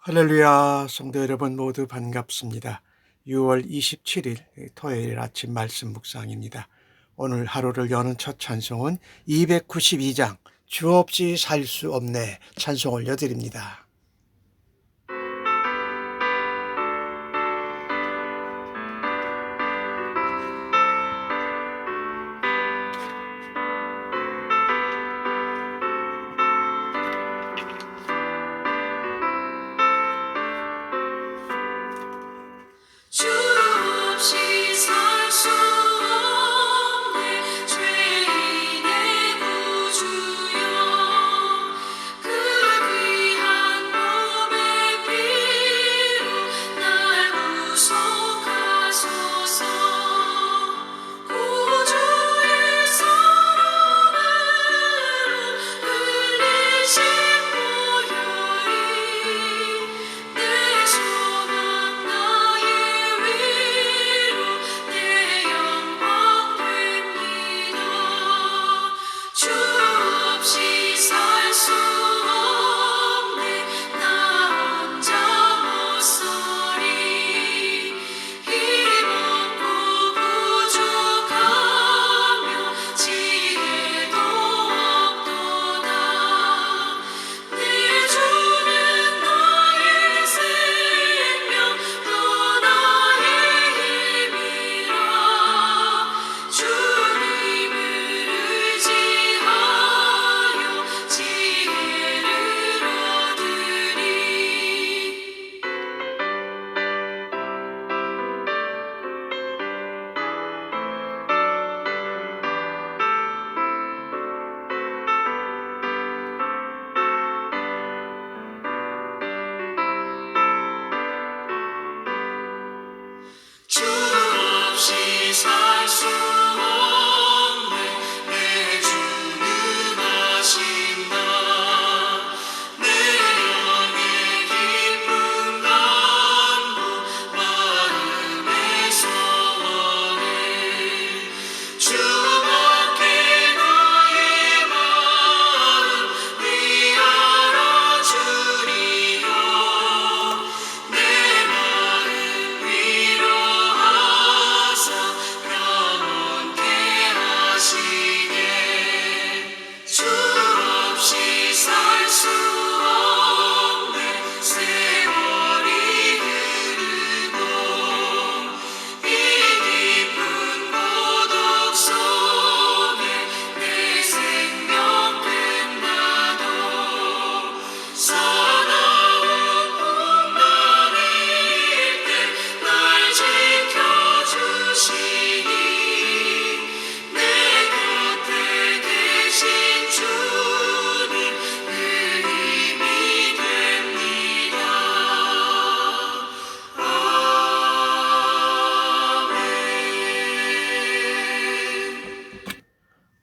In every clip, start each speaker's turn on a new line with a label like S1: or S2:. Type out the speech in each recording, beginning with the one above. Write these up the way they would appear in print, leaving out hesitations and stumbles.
S1: 할렐루야, 성도 여러분 모두 반갑습니다. 6월 27일 토요일 아침 말씀 묵상입니다. 오늘 하루를 여는 첫 찬송은 292장 주 없이 살 수 없네 찬송 올려드립니다.
S2: 주 없이 살 수 없네 죄인의 구주여 그 귀한 몸의 피로 날 구속하소서 구주의 사랑으로 흘리신 보혈이 내 소망 나의 위로 내 영광 됩니다. 주 없이 살 수 없네 나 혼자 못 서리 힘없고 부족하며 지혜도 없도다 내 주는 나의 생명 또 나의 힘이라 주님을 의지하여 지혜를 얻으리 주 없이 살 수 없네 내 주는 아신다 내 영의 깊은 간구 마음의 소원을 주밖에 나의 마음 위하여 주리요 내 마음 위로하사 평온케 하시네 주 없이 살 수 없네 세월이 흐르고 이 깊은 고독 속에 내 생명 끝나도 사나운 풍랑일 때 날 지켜주시니 내 곁에 계신 주님 그 힘이 됩니다. 아멘.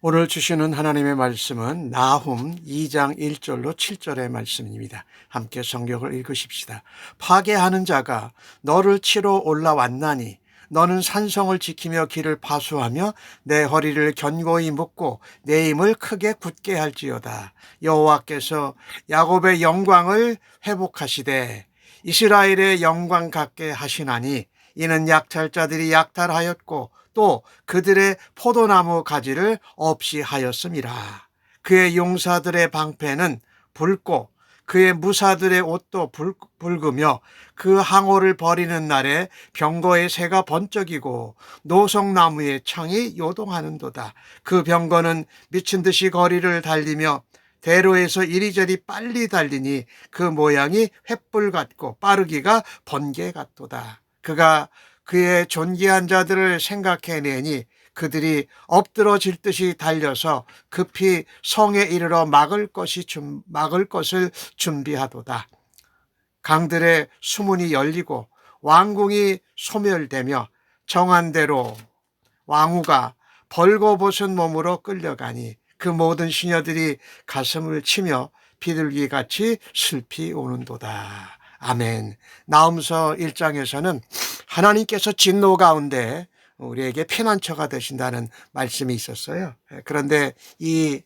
S1: 오늘 주시는 하나님의 말씀은 나훔 2장 1절로 7절의 말씀입니다. 함께 성경을 읽으십시다. 파괴하는 자가 너를 치러 올라왔나니 너는 산성을 지키며 길을 파수하며 내 허리를 견고히 묶고 내 힘을 크게 굳게 할지어다. 여호와께서 야곱의 영광을 회복하시되 이스라엘의 영광 갖게 하시나니 이는 약탈자들이 약탈하였고 또 그들의 포도나무 가지를 없이 하였음이라. 그의 용사들의 방패는 붉고 그의 무사들의 옷도 붉으며 그 항오를 버리는 날에 병거의 새가 번쩍이고 노송나무의 창이 요동하는도다. 그 병거는 미친 듯이 거리를 달리며 대로에서 이리저리 빨리 달리니 그 모양이 횃불 같고 빠르기가 번개 같도다. 그가 그의 존귀한 자들을 생각해내니 그들이 엎드러질 듯이 달려서 급히 성에 이르러 막을 것을 준비하도다. 강들의 수문이 열리고 왕궁이 소멸되며 정한 대로 왕후가 벌거벗은 몸으로 끌려가니 그 모든 시녀들이 가슴을 치며 비둘기같이 슬피 우는도다. 아멘. 나훔서 1장에서는 하나님께서 진노 가운데 우리에게 피난처가 되신다는 말씀이 있었어요. 그런데 이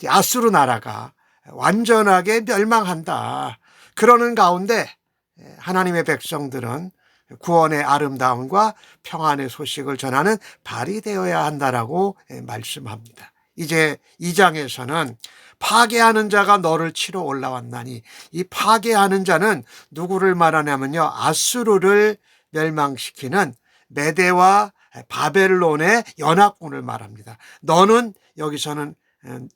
S1: 아수르 나라가 완전하게 멸망한다. 그러는 가운데 하나님의 백성들은 구원의 아름다움과 평안의 소식을 전하는 발이 되어야 한다라고 말씀합니다. 이제 2장에서는 파괴하는 자가 너를 치러 올라왔나니, 이 파괴하는 자는 누구를 말하냐면요, 아수르를 멸망시키는 메대와 바벨론의 연합군을 말합니다. 너는 여기서는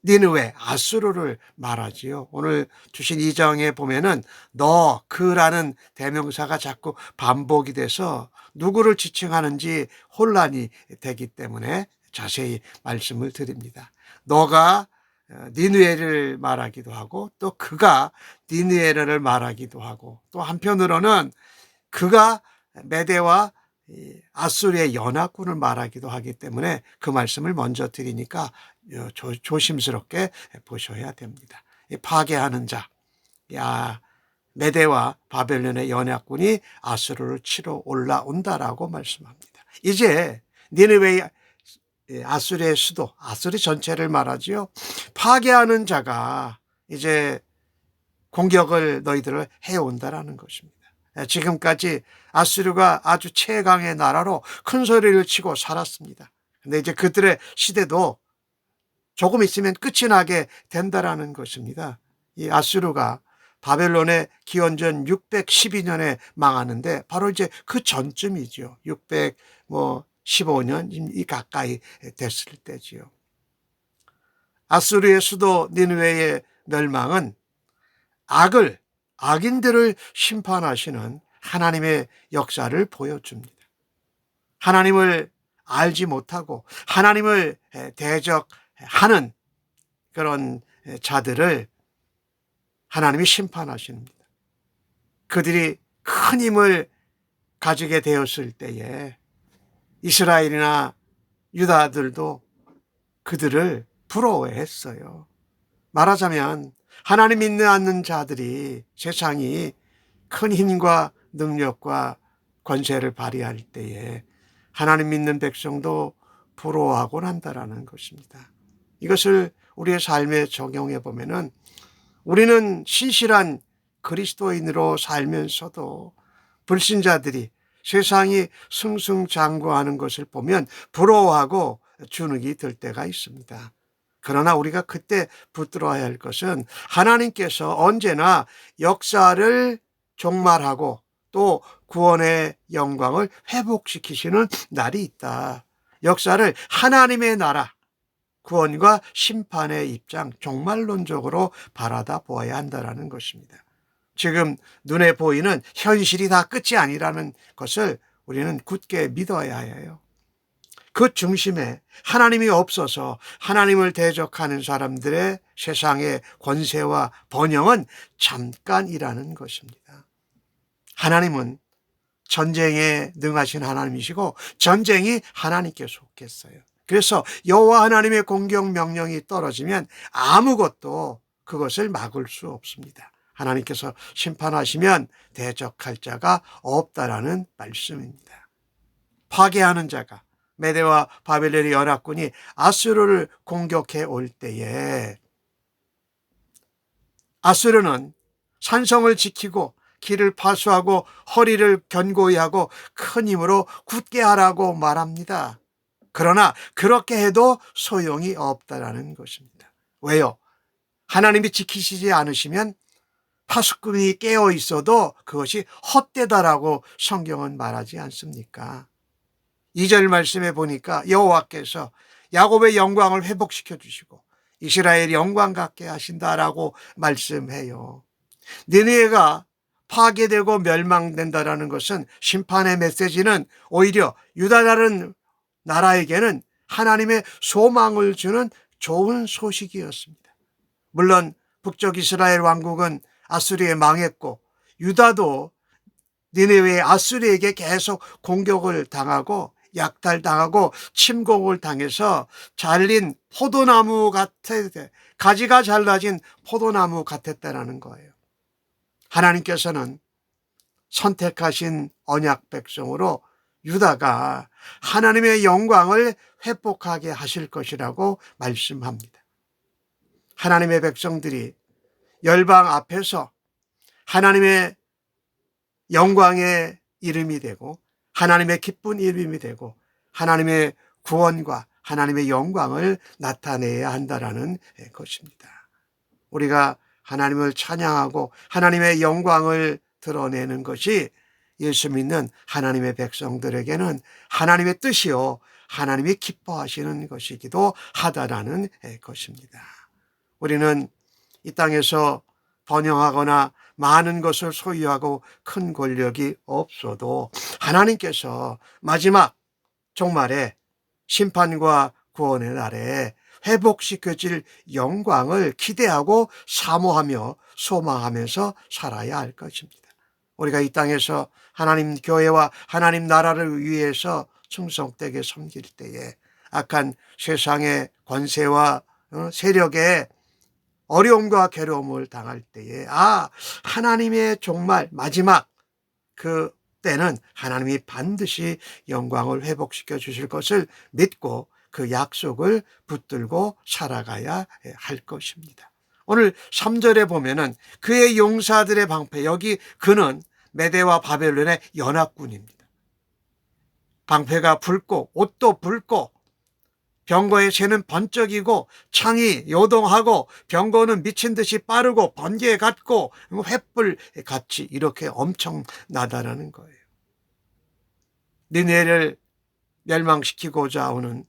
S1: 니느웨, 아수르를 말하지요. 오늘 주신 2장에 보면은 너, 그라는 대명사가 자꾸 반복이 돼서 누구를 지칭하는지 혼란이 되기 때문에 자세히 말씀을 드립니다. 너가 니느웨를 말하기도 하고, 또 그가 니느웨를 말하기도 하고, 또 한편으로는 그가 메대와 아수르의 연합군을 말하기도 하기 때문에 그 말씀을 먼저 드리니까 조심스럽게 보셔야 됩니다. 파괴하는 자, 메대와 바벨론의 연합군이 아수르를 치러 올라온다라고 말씀합니다. 이제 니느웨의 아수르의 수도, 아수르 전체를 말하지요. 파괴하는 자가 이제 공격을 너희들을 해온다라는 것입니다. 지금까지 아수르가 아주 최강의 나라로 큰 소리를 치고 살았습니다. 근데 이제 그들의 시대도 조금 있으면 끝이 나게 된다라는 것입니다. 이 아수르가 바벨론의 기원전 612년에 망하는데 바로 이제 그 전쯤이죠. 615년이 가까이 됐을 때지요. 아수르의 수도 니느웨의 멸망은 악인들을 심판하시는 하나님의 역사를 보여줍니다. 하나님을 알지 못하고 하나님을 대적하는 그런 자들을 하나님이 심판하십니다. 그들이 큰 힘을 가지게 되었을 때에 이스라엘이나 유다들도 그들을 부러워했어요. 말하자면 하나님 믿지 않는 자들이, 세상이 큰 힘과 능력과 권세를 발휘할 때에 하나님 믿는 백성도 부러워하곤 한다라는 것입니다. 이것을 우리의 삶에 적용해 보면은 우리는 신실한 그리스도인으로 살면서도 불신자들이 세상이 승승장구하는 것을 보면 부러워하고 주눅이 들 때가 있습니다. 그러나 우리가 그때 붙들어야 할 것은 하나님께서 언제나 역사를 종말하고 또 구원의 영광을 회복시키시는 날이 있다. 역사를 하나님의 나라, 구원과 심판의 입장, 종말론적으로 바라다 보아야 한다는 것입니다. 지금 눈에 보이는 현실이 다 끝이 아니라는 것을 우리는 굳게 믿어야 해요. 그 중심에 하나님이 없어서 하나님을 대적하는 사람들의 세상의 권세와 번영은 잠깐이라는 것입니다. 하나님은 전쟁에 능하신 하나님이시고 전쟁이 하나님께 속했어요. 그래서 여호와 하나님의 공격 명령이 떨어지면 아무것도 그것을 막을 수 없습니다. 하나님께서 심판하시면 대적할 자가 없다라는 말씀입니다. 파괴하는 자가, 메대와 바벨론의 연합군이 아수르를 공격해 올 때에 아수르는 산성을 지키고 길을 파수하고 허리를 견고히 하고 큰 힘으로 굳게 하라고 말합니다. 그러나 그렇게 해도 소용이 없다라는 것입니다. 왜요? 하나님이 지키시지 않으시면 파수꾼이 깨어 있어도 그것이 헛되다라고 성경은 말하지 않습니까? 2절 말씀에 보니까 여호와께서 야곱의 영광을 회복시켜 주시고 이스라엘이 영광 갖게 하신다라고 말씀해요. 니느웨가 파괴되고 멸망된다라는 것은, 심판의 메시지는 오히려 유다라는 나라에게는 하나님의 소망을 주는 좋은 소식이었습니다. 물론 북쪽 이스라엘 왕국은 아수르에 망했고 유다도 니느웨의 아수르에게 계속 공격을 당하고 약탈당하고 침공을 당해서 잘린 포도나무 가지가 잘라진 포도나무 같았다는 거예요. 하나님께서는 선택하신 언약 백성으로 유다가 하나님의 영광을 회복하게 하실 것이라고 말씀합니다. 하나님의 백성들이 열방 앞에서 하나님의 영광의 이름이 되고 하나님의 기쁜 이름이 되고 하나님의 구원과 하나님의 영광을 나타내야 한다라는 것입니다. 우리가 하나님을 찬양하고 하나님의 영광을 드러내는 것이 예수 믿는 하나님의 백성들에게는 하나님의 뜻이요 하나님이 기뻐하시는 것이기도 하다라는 것입니다. 우리는 이 땅에서 번영하거나 많은 것을 소유하고 큰 권력이 없어도 하나님께서 마지막 종말에 심판과 구원의 날에 회복시켜질 영광을 기대하고 사모하며 소망하면서 살아야 할 것입니다. 우리가 이 땅에서 하나님 교회와 하나님 나라를 위해서 충성되게 섬길 때에 악한 세상의 권세와 세력에 어려움과 괴로움을 당할 때에 하나님의 종말 마지막 그 때는 하나님이 반드시 영광을 회복시켜 주실 것을 믿고 그 약속을 붙들고 살아가야 할 것입니다. 오늘 3절에 보면은 그의 용사들의 방패, 여기 그는 메대와 바벨론의 연합군입니다. 방패가 붉고 옷도 붉고 병거의 새는 번쩍이고 창이 요동하고 병거는 미친 듯이 빠르고 번개 같고 횃불 같이 이렇게 엄청나다라는 거예요. 니네를 멸망시키고자 오는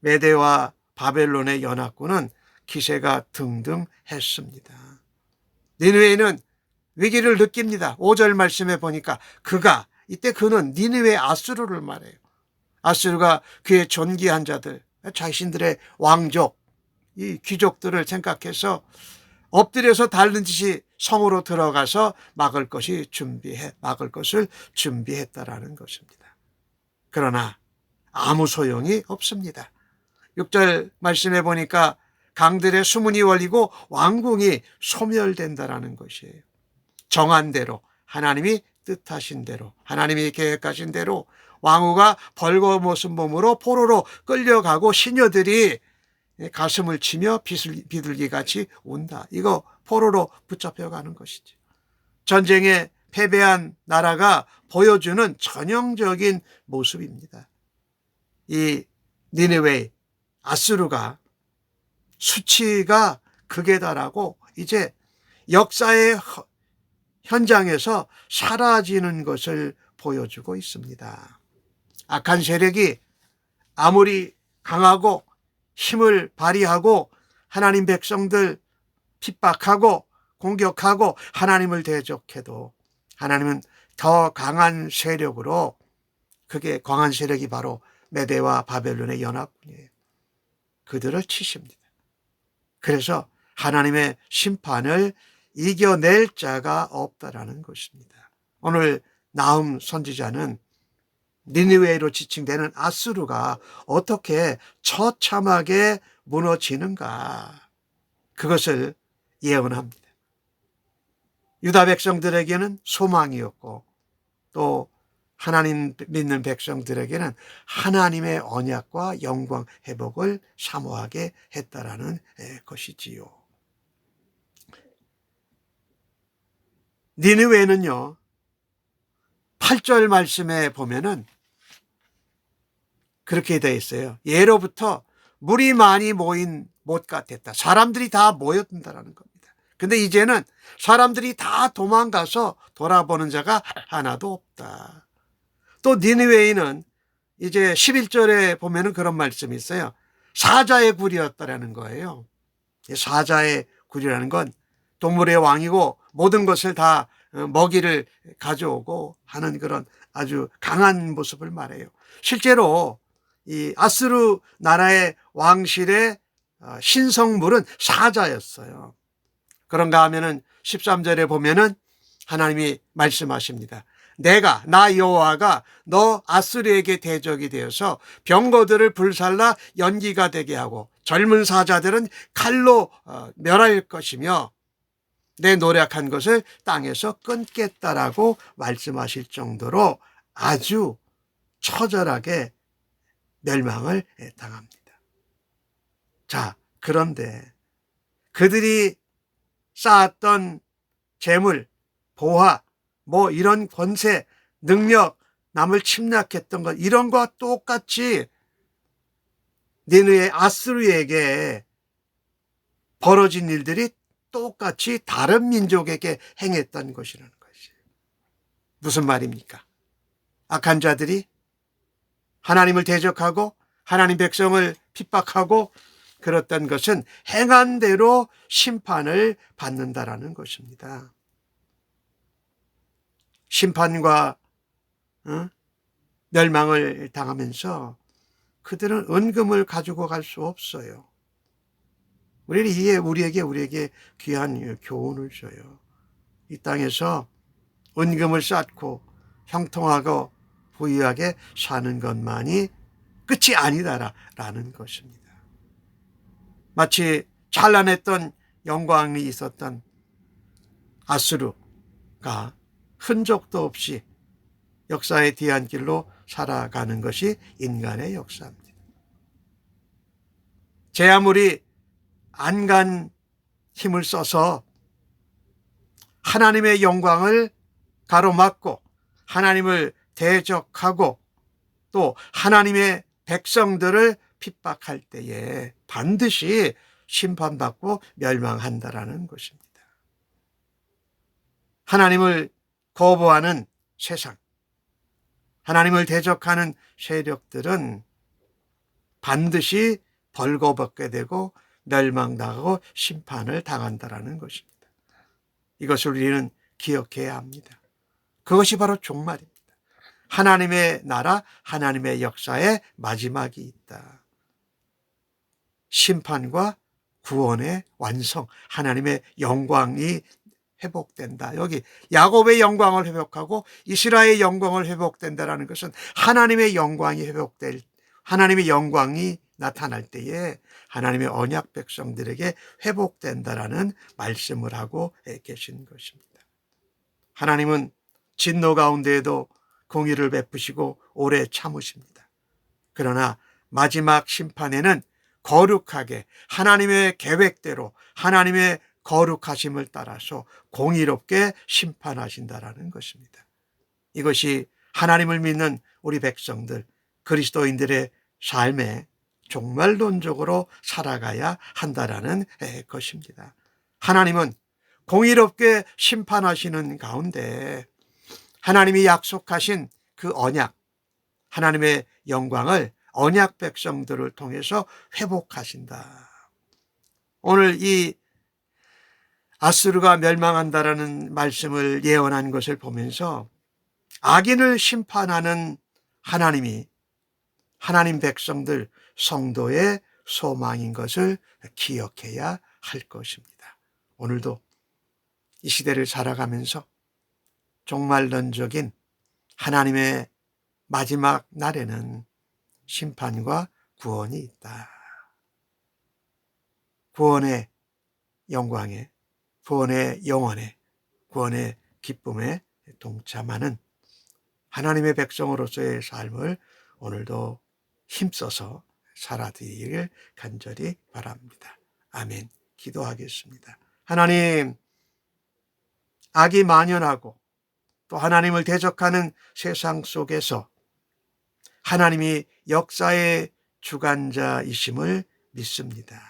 S1: 메대와 바벨론의 연합군은 기세가 등등했습니다. 니느웨는 위기를 느낍니다. 5절 말씀에 보니까 이때 그는 니느웨 아수르를 말해요. 아수르가 그의 존귀한 자들, 자신들의 왕족, 이 귀족들을 생각해서 엎드려서 닳는 듯이 성으로 들어가서 막을 것을 준비했다라는 것입니다. 그러나 아무 소용이 없습니다. 6절 말씀해 보니까 강들의 수문이 열리고 왕궁이 소멸된다라는 것이에요. 정한 대로 하나님이 뜻하신 대로 하나님이 계획하신 대로 왕후가 벌거벗은 몸으로 포로로 끌려가고 시녀들이 가슴을 치며 비둘기같이 운다. 이거 포로로 붙잡혀가는 것이죠. 전쟁에 패배한 나라가 보여주는 전형적인 모습입니다. 이 니느웨 아수르가 수치가 극에 달하고 이제 역사의 현장에서 사라지는 것을 보여주고 있습니다. 악한 세력이 아무리 강하고 힘을 발휘하고 하나님 백성들 핍박하고 공격하고 하나님을 대적해도 하나님은 더 강한 세력으로, 그게 강한 세력이 바로 메대와 바벨론의 연합군이에요. 그들을 치십니다. 그래서 하나님의 심판을 이겨낼 자가 없다라는 것입니다. 오늘 나훔 선지자는 니느웨로 지칭되는 아수르가 어떻게 처참하게 무너지는가, 그것을 예언합니다. 유다 백성들에게는 소망이었고 또 하나님 믿는 백성들에게는 하나님의 언약과 영광 회복을 사모하게 했다라는 것이지요. 니느웨는요, 8절 말씀에 보면은 그렇게 되어 있어요. 예로부터 물이 많이 모인 못 같았다. 사람들이 다 모였다라는 겁니다. 근데 이제는 사람들이 다 도망가서 돌아보는 자가 하나도 없다. 또 니느웨는 이제 11절에 보면은 그런 말씀이 있어요. 사자의 굴이었다라는 거예요. 사자의 굴이라는 건 동물의 왕이고 모든 것을 다 먹이를 가져오고 하는 그런 아주 강한 모습을 말해요. 실제로 이 아수르 나라의 왕실의 신성물은 사자였어요. 그런가 하면은 13절에 보면은 하나님이 말씀하십니다. 나 여호와가 너 아수르에게 대적이 되어서 병거들을 불살라 연기가 되게 하고 젊은 사자들은 칼로 멸할 것이며 내 노력한 것을 땅에서 끊겠다라고 말씀하실 정도로 아주 처절하게 멸망을 당합니다. 자, 그런데 그들이 쌓았던 재물, 보화, 뭐 이런 권세, 능력, 남을 침략했던 것 이런 거와 똑같이 니느의 아수르에게 벌어진 일들이 똑같이 다른 민족에게 행했던 것이라는 것이에요. 무슨 말입니까? 악한 자들이 하나님을 대적하고 하나님 백성을 핍박하고 그랬던 것은 행한 대로 심판을 받는다라는 것입니다. 심판과 멸망을 당하면서 그들은 은금을 가지고 갈 수 없어요. 우리에게 귀한 교훈을 줘요. 이 땅에서 은금을 쌓고 형통하고 부유하게 사는 것만이 끝이 아니다라는 것입니다. 마치 찬란했던 영광이 있었던 아수르가 흔적도 없이 역사의 뒤안길로 살아가는 것이 인간의 역사입니다. 제 아무리 안간 힘을 써서 하나님의 영광을 가로막고 하나님을 대적하고 또 하나님의 백성들을 핍박할 때에 반드시 심판받고 멸망한다라는 것입니다. 하나님을 거부하는 세상, 하나님을 대적하는 세력들은 반드시 벌거벗게 되고 멸망당하고 심판을 당한다라는 것입니다. 이것을 우리는 기억해야 합니다. 그것이 바로 종말입니다. 하나님의 나라, 하나님의 역사의 마지막이 있다. 심판과 구원의 완성, 하나님의 영광이 회복된다. 여기 야곱의 영광을 회복하고 이스라엘의 영광을 회복된다라는 것은 하나님의 영광이 하나님의 영광이 나타날 때에 하나님의 언약 백성들에게 회복된다라는 말씀을 하고 계신 것입니다. 하나님은 진노 가운데에도 공의를 베푸시고 오래 참으십니다. 그러나 마지막 심판에는 거룩하게 하나님의 계획대로 하나님의 거룩하심을 따라서 공의롭게 심판하신다라는 것입니다. 이것이 하나님을 믿는 우리 백성들, 그리스도인들의 삶에 종말론적으로 살아가야 한다라는 것입니다. 하나님은 공의롭게 심판하시는 가운데 하나님이 약속하신 그 언약, 하나님의 영광을 언약 백성들을 통해서 회복하신다. 오늘 이 아수르가 멸망한다라는 말씀을 예언한 것을 보면서 악인을 심판하는 하나님이 하나님 백성들 성도의 소망인 것을 기억해야 할 것입니다. 오늘도 이 시대를 살아가면서 종말론적인 하나님의 마지막 날에는 심판과 구원이 있다. 구원의 영광에, 구원의 영원에, 구원의 기쁨에 동참하는 하나님의 백성으로서의 삶을 오늘도 힘써서 살아드리기를 간절히 바랍니다. 아멘. 기도하겠습니다. 하나님, 악이 만연하고 또 하나님을 대적하는 세상 속에서 하나님이 역사의 주관자이심을 믿습니다.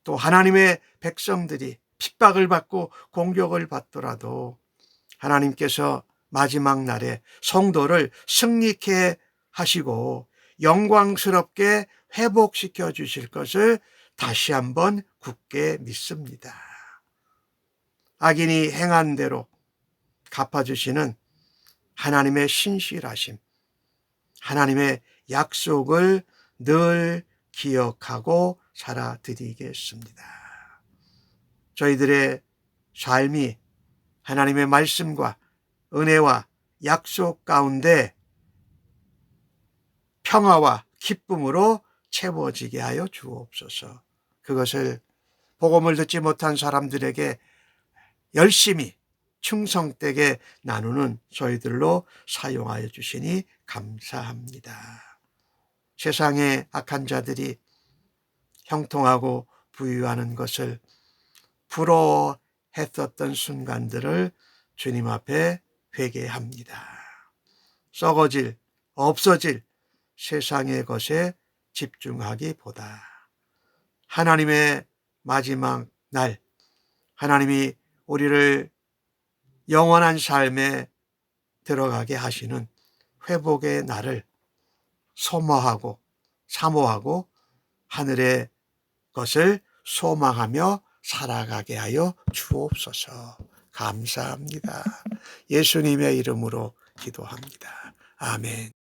S1: 또 하나님의 백성들이 핍박을 받고 공격을 받더라도 하나님께서 마지막 날에 성도를 승리케 하시고 영광스럽게 회복시켜 주실 것을 다시 한번 굳게 믿습니다. 악인이 행한 대로 갚아주시는 하나님의 신실하심, 하나님의 약속을 늘 기억하고 살아드리겠습니다. 저희들의 삶이 하나님의 말씀과 은혜와 약속 가운데 평화와 기쁨으로 채워지게 하여 주옵소서. 그것을 복음을 듣지 못한 사람들에게 열심히 충성되게 나누는 저희들로 사용하여 주시니 감사합니다. 세상의 악한 자들이 형통하고 부유하는 것을 부러워했었던 순간들을 주님 앞에 회개합니다. 썩어질, 없어질 세상의 것에 집중하기보다 하나님의 마지막 날, 하나님이 우리를 영원한 삶에 들어가게 하시는 회복의 날을 소모하고 사모하고 하늘의 것을 소망하며 살아가게 하여 주옵소서. 감사합니다. 예수님의 이름으로 기도합니다. 아멘.